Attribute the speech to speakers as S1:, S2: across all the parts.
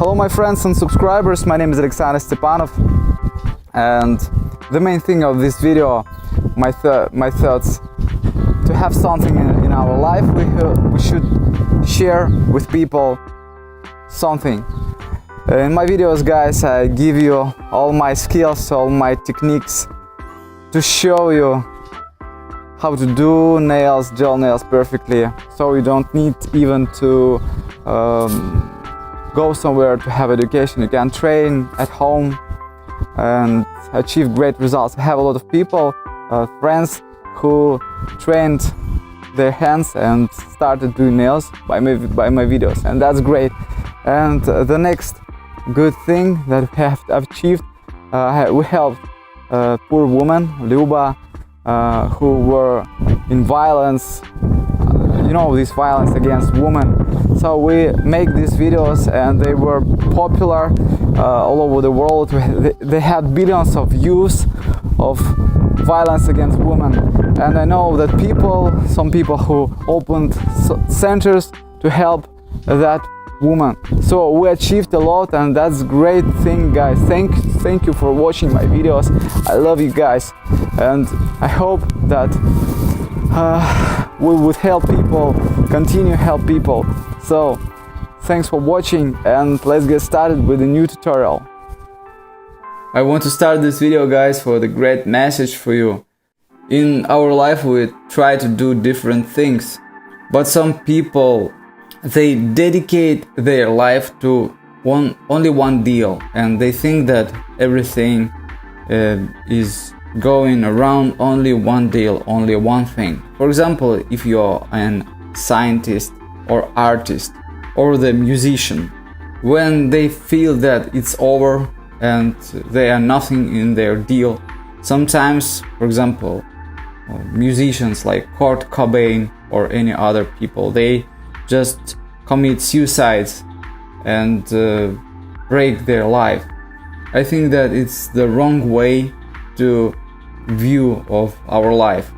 S1: Hello my friends and subscribers, my name is Alexander Stepanov, and the main thing of this video, my thoughts, to have something in our life, we should share with people something. In my videos, guys, I give you all my skills, all my techniques to show you how to do nails, gel nails perfectly, so you don't need even to go somewhere to have education. You can train at home and achieve great results. I have a lot of people, friends, who trained their hands and started doing nails by my videos, and that's great. And the next good thing that we have achieved, we helped a poor woman, Luba, who were in violence, this violence against women. So we make these videos and they were popular all over the world. They had billions of views of violence against women. And I know that some people who opened centers to help that woman. So we achieved a lot, and that's a great thing, guys. Thank you for watching my videos. I love you guys, and I hope that we would help people, continue help people. So thanks for watching, and let's get started with a new tutorial. I want to start this video, guys, for the great message for you. In our life we try to do different things, but some people, they dedicate their life to only one deal, and they think that everything is going around only one deal, only one thing. For example, if you're an scientist or artist or the musician, when they feel that it's over and they are nothing in their deal, sometimes, for example, musicians like Kurt Cobain or any other people, they just commit suicides and break their life. I think that it's the wrong way to view of our life.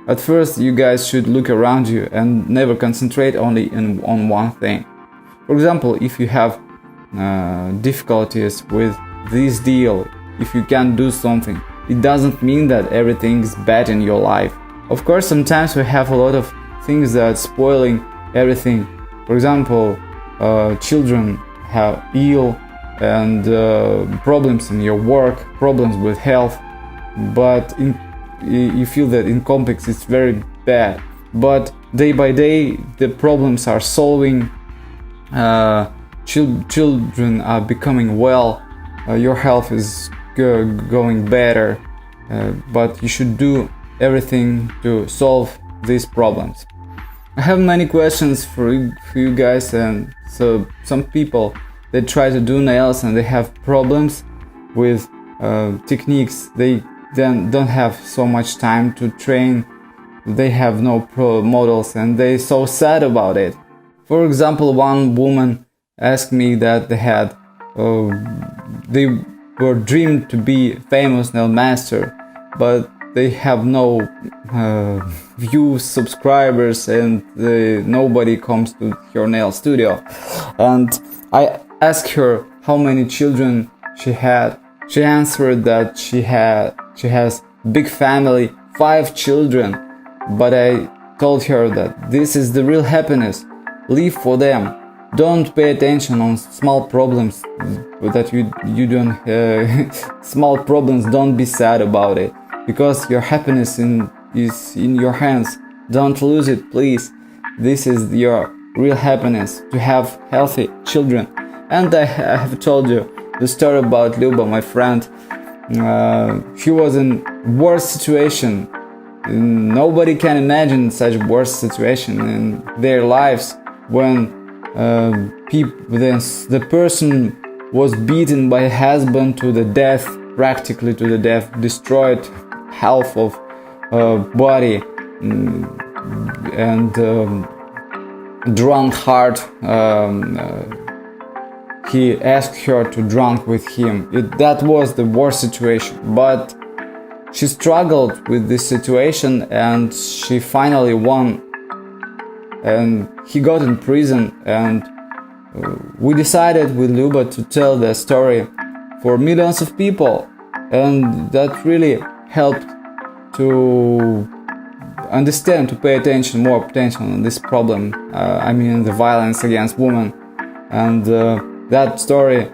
S1: At first, you guys should look around you and never concentrate only on one thing. For example, if you have difficulties with this deal, if you can't do something, it doesn't mean that everything is bad in your life. Of course, sometimes we have a lot of things that are spoiling everything. For example, children have ill and problems in your work, problems with health, but you feel that in complex it's very bad. But day by day the problems are solving, children are becoming well, your health is going better, but you should do everything to solve these problems. I have many questions for you guys, and so some people, they try to do nails and they have problems with techniques. They then don't have so much time to train, they have no pro models, and they're so sad about it. For example, one woman asked me that they were dreamed to be famous nail master, but they have no views, subscribers, and nobody comes to her nail studio. And I asked her how many children she had. She answered that she has big family, 5 children. But I told her that this is the real happiness. Live for them. Don't pay attention on small problems that you don't small problems. Don't be sad about it, because your happiness is in your hands. Don't lose it, please. This is your real happiness, to have healthy children. And I have told you the story about Luba, my friend. She was in worst situation. Nobody can imagine such worst situation in their lives, when the person was beaten by husband to the death, practically to the death, destroyed half of body, and drunk hard. He asked her to drink with him. That was the worst situation, but she struggled with this situation and she finally won. And he got in prison, and we decided with Luba to tell the story for millions of people, and that really helped to understand, to pay attention, more attention on this problem. I mean the violence against women, and that story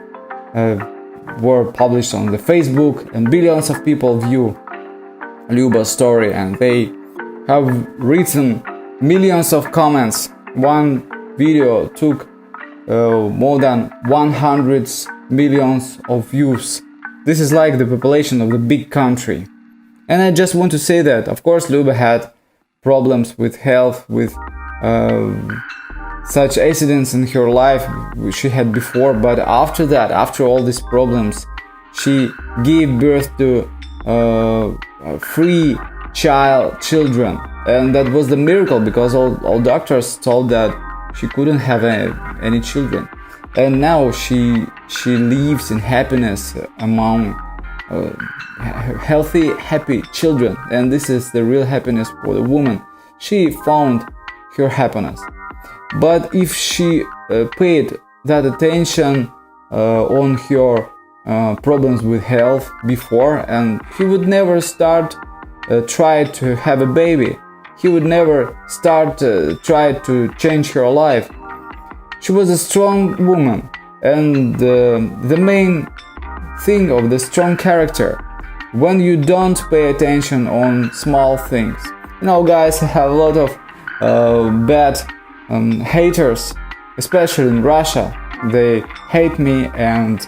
S1: were published on the Facebook, and billions of people view Luba's story, and they have written millions of comments. One video took more than 100 millions of views. This is like the population of the big country. And I just want to say that, of course, Luba had problems with health, with such accidents in her life she had before, but after that, after all these problems, she gave birth to 3 children, and that was the miracle, because all doctors told that she couldn't have any children, and now she lives in happiness among healthy, happy children, and this is the real happiness for the woman. She found her happiness. But if she paid that attention on her problems with health before, and he would never start try to have a baby, he would never start try to change her life. She was a strong woman, and the main thing of the strong character, when you don't pay attention on small things. You know, guys, I have a lot of bad haters, especially in Russia. They hate me and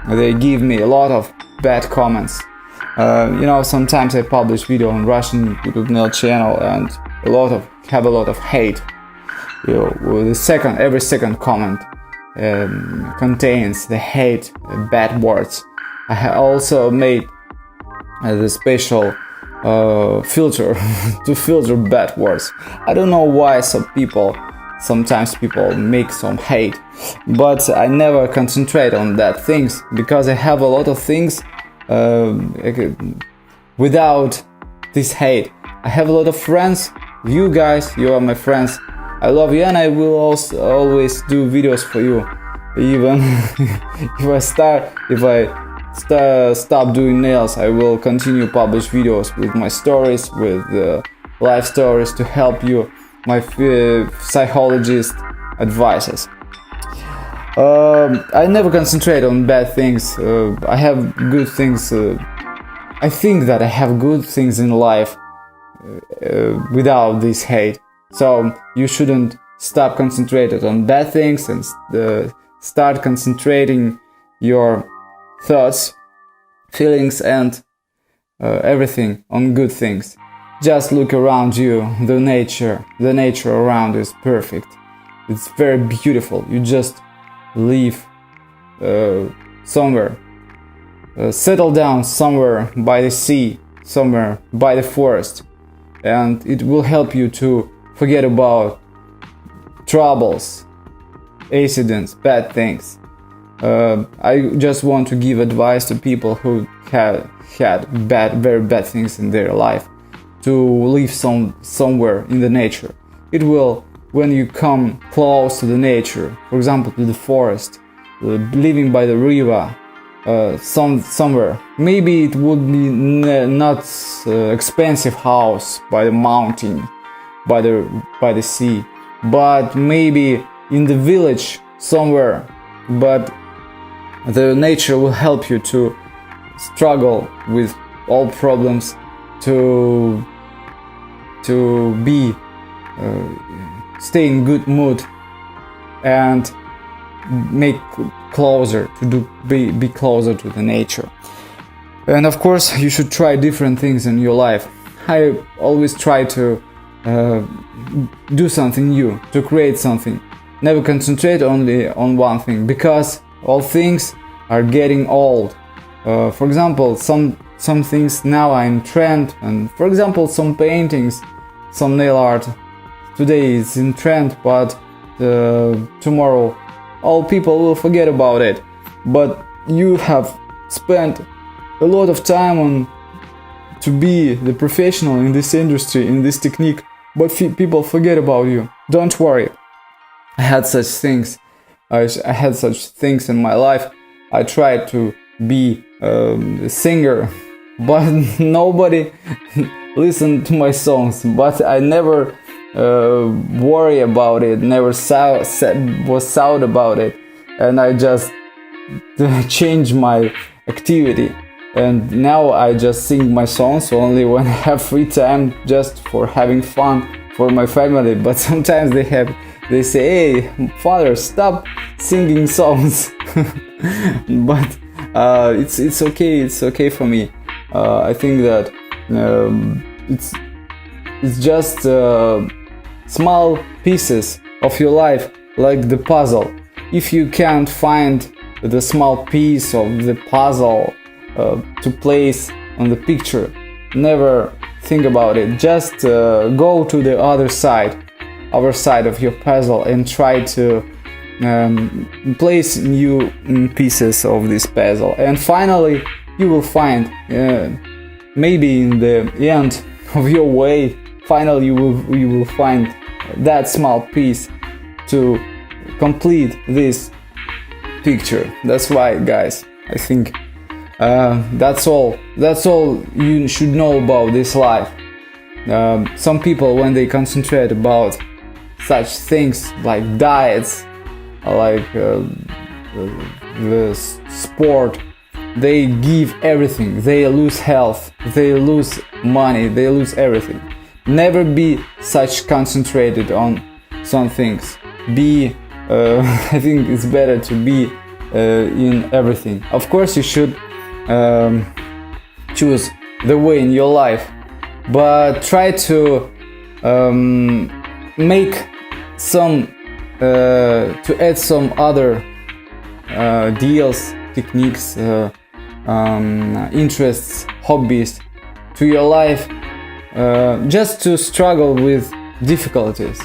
S1: they give me a lot of bad comments. You know, sometimes I publish video on Russian YouTube channel, and have a lot of hate. You know, every second comment contains the hate, bad words. I also made the special filter to filter bad words. I don't know why sometimes people make some hate, but I never concentrate on that things, because I have a lot of things without this hate. I have a lot of friends. You guys, you are my friends. I love you, and I will also always do videos for you, even if I stop doing nails. I will continue publish videos with my stories, with life stories, to help you, my psychologist advices. I never concentrate on bad things. I have good things. I think that I have good things in life without this hate. So you shouldn't stop concentrated on bad things, and start concentrating your thoughts, feelings, and everything on good things. Just look around you. The nature around you is perfect. It's very beautiful. You just live somewhere, settle down somewhere by the sea, somewhere by the forest, and it will help you to forget about troubles, accidents, bad things. I just want to give advice to people who had very bad things in their life, to live somewhere in the nature. It will, when you come close to the nature, for example to the forest, living by the river, somewhere. Maybe it would be not expensive house by the mountain, by the sea, but maybe in the village somewhere. But the nature will help you to struggle with all problems, to be stay in good mood, and make closer be closer to the nature. And of course you should try different things in your life. I always try to do something new, to create something. Never concentrate only on one thing, because all things are getting old. For example, some things now are in trend, and for example some paintings, some nail art today is in trend, but tomorrow all people will forget about it. But you have spent a lot of time on to be the professional in this industry, in this technique, but people forget about you. Don't worry, I had such things. I had such things in my life. I tried to be a singer, but nobody listened to my songs. But I never worry about it, never was sad about it, and I just changed my activity. And now I just sing my songs only when I have free time, just for having fun for my family. But sometimes they say, "Hey, father, stop singing songs." But it's okay for me. I think that it's just small pieces of your life, like the puzzle. If you can't find the small piece of the puzzle to place on the picture, never think about it. Just go to the other side of your puzzle and try to place new pieces of this puzzle, and finally you will find, maybe in the end of your way, finally you will find that small piece to complete this picture. That's why, guys, I think that's all you should know about this life. Some people, when they concentrate about such things like diets, like the sport, they give everything. They lose health, they lose money, they lose everything. Never be such concentrated on some things. Be I think it's better to be in everything. Of course you should choose the way in your life, but try to make some to add some other deals, techniques, interests, hobbies to your life, just to struggle with difficulties.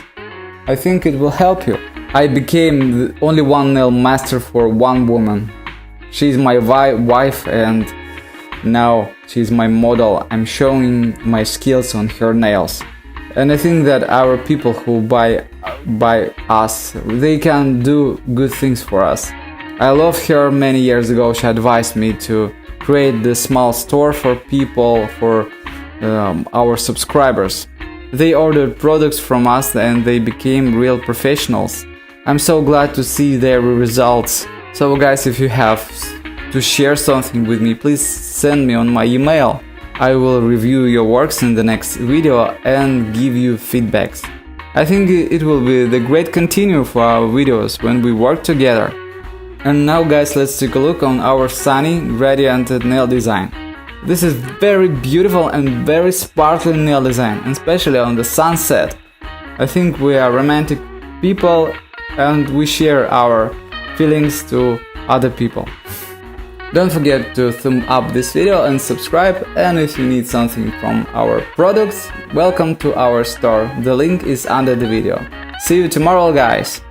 S1: I think it will help you. I became the only one nail master for one woman. She's my wife, and now she's my model. I'm showing my skills on her nails. And I think that our people who buy us, they can do good things for us. I love her. Many years ago she advised me to create this small store for people, for our subscribers. They ordered products from us and they became real professionals. I'm so glad to see their results. So guys, if you have to share something with me, please send me on my email. I will review your works in the next video and give you feedbacks. I think it will be the great continue for our videos when we work together. And now guys, let's take a look on our sunny gradiented nail design. This is very beautiful and very sparkling nail design, especially on the sunset. I think we are romantic people and we share our feelings to other people. Don't forget to thumb up this video and subscribe, and if you need something from our products, welcome to our store. The link is under the video. See you tomorrow, guys!